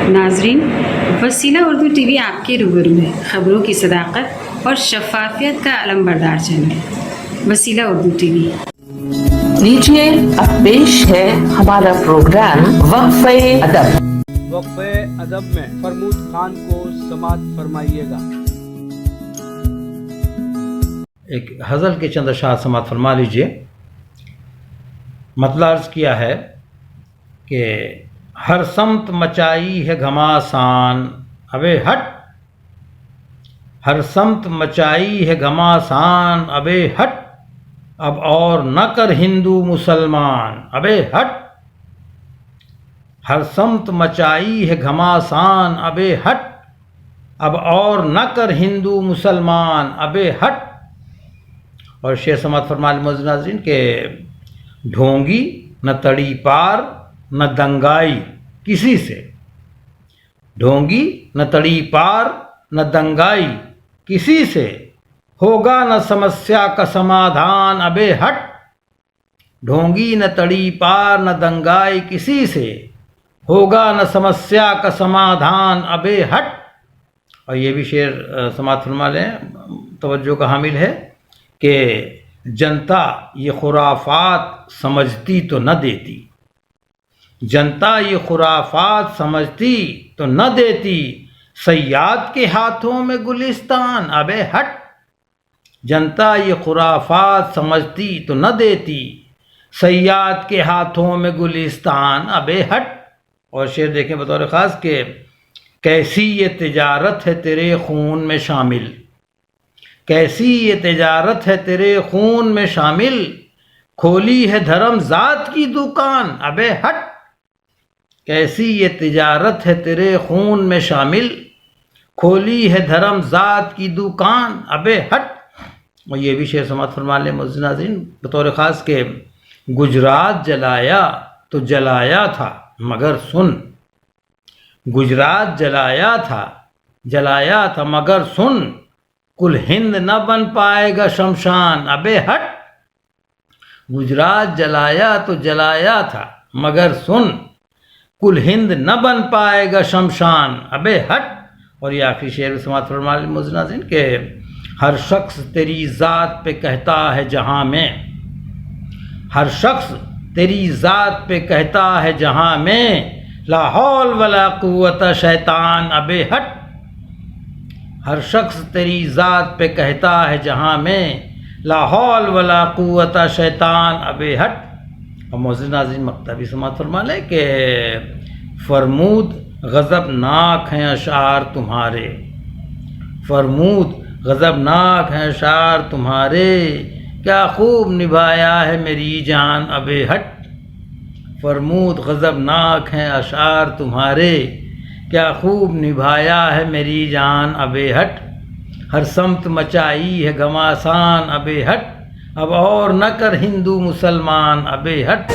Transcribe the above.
ناظرین، وسیلہ Urdu T V آپ کے روبرو ہے، خبروں کی صداقت اور شفافیت کا علم بردار چینل وسیلہ اردو ٹی وی۔ لیجیے اب پیش ہے ہمارا پروگرام وقفہ ادب۔ وقفہ ادب میں فرمود خان کو سماعت فرمائیے گا۔ ایک غزل کے چند اشعار سماعت فرما لیجیے۔ مطلب عرض کیا ہے کہ ہر سمت مچائی ہے گھماسان ابے ہٹ، ہر سمت مچائی ہے گھماسان ابے ہٹ، اب اور نہ کر ہندو مسلمان ابے ہٹ، ہر سمت مچائی ہے گھماسان ابے ہٹ، اب اور نہ کر ہندو مسلمان ابے ہٹ۔ اور شعر سماعت فرما لی معزز ناظرین کہ ڈھونگی نہ تڑی پار نہ دنگائی کسی سے، ڈھونگی نہ تڑی پار نہ دنگائی کسی سے، ہوگا نہ سمسیا کا سمادھان ابے ہٹ، ڈھونگی نہ تڑی پار نہ دنگائی کسی سے، ہوگا نہ سمسیا کا سمادھان ابے ہٹ۔ اور یہ بھی شعر سماعت فرما لیں، توجہ کا حامل ہے کہ جنتا یہ خرافات سمجھتی تو نہ دیتی، جنتا یہ خرافات سمجھتی تو نہ دیتی، صیاد کے ہاتھوں میں گلستان ابے ہٹ، جنتا یہ خرافات سمجھتی تو نہ دیتی، صیاد کے ہاتھوں میں گلستان ابے ہٹ۔ اور شعر دیکھیں بطور خاص کہ کیسی یہ تجارت ہے تیرے خون میں شامل، کیسی یہ تجارت ہے تیرے خون میں شامل، کھولی ہے دھرم ذات کی دکان ابے ہٹ، کیسی یہ تجارت ہے تیرے خون میں شامل، کھولی ہے دھرم ذات کی دکان ابے ہٹ۔ اور یہ بھی شعر سماعت فرما لیں معزز ناظرین بطور خاص کہ گجرات جلایا تو جلایا تھا مگر سن، گجرات جلایا تھا مگر سن، کل ہند نہ بن پائے گا شمشان ابے ہٹ، گجرات جلایا تو جلایا تھا مگر سن، کل ہند نہ بن پائے گا شمشان ابے ہٹ۔ اور یہ آخری شعر سماعت فرما لیں معزز ناظرین کہ ہر شخص تیری ذات پہ کہتا ہے جہاں میں، ہر شخص تیری ذات پہ کہتا ہے جہاں میں، لا حول ولا قوت شیطان ابے ہٹ، ہر شخص تیری ذات پہ کہتا ہے جہاں میں، لا حول ولا قوت شیطان ابے ہٹ۔ اور معزز ناظرین مقطع بھی سماعت فرما لیں کہ فرمود غضب ناک ہیں اشعار تمہارے، فرمود غضب ناک ہیں اشعار تمہارے، کیا خوب نبھایا ہے میری جان ابے ہٹ، فرمود غضب ناک ہیں اشعار تمہارے، کیا خوب نبھایا ہے میری جان ابے ہٹ، ہر سمت مچائی ہے گھماسان ابے ہٹ، اب اور نہ کر ہندو مسلمان ابے ہٹ۔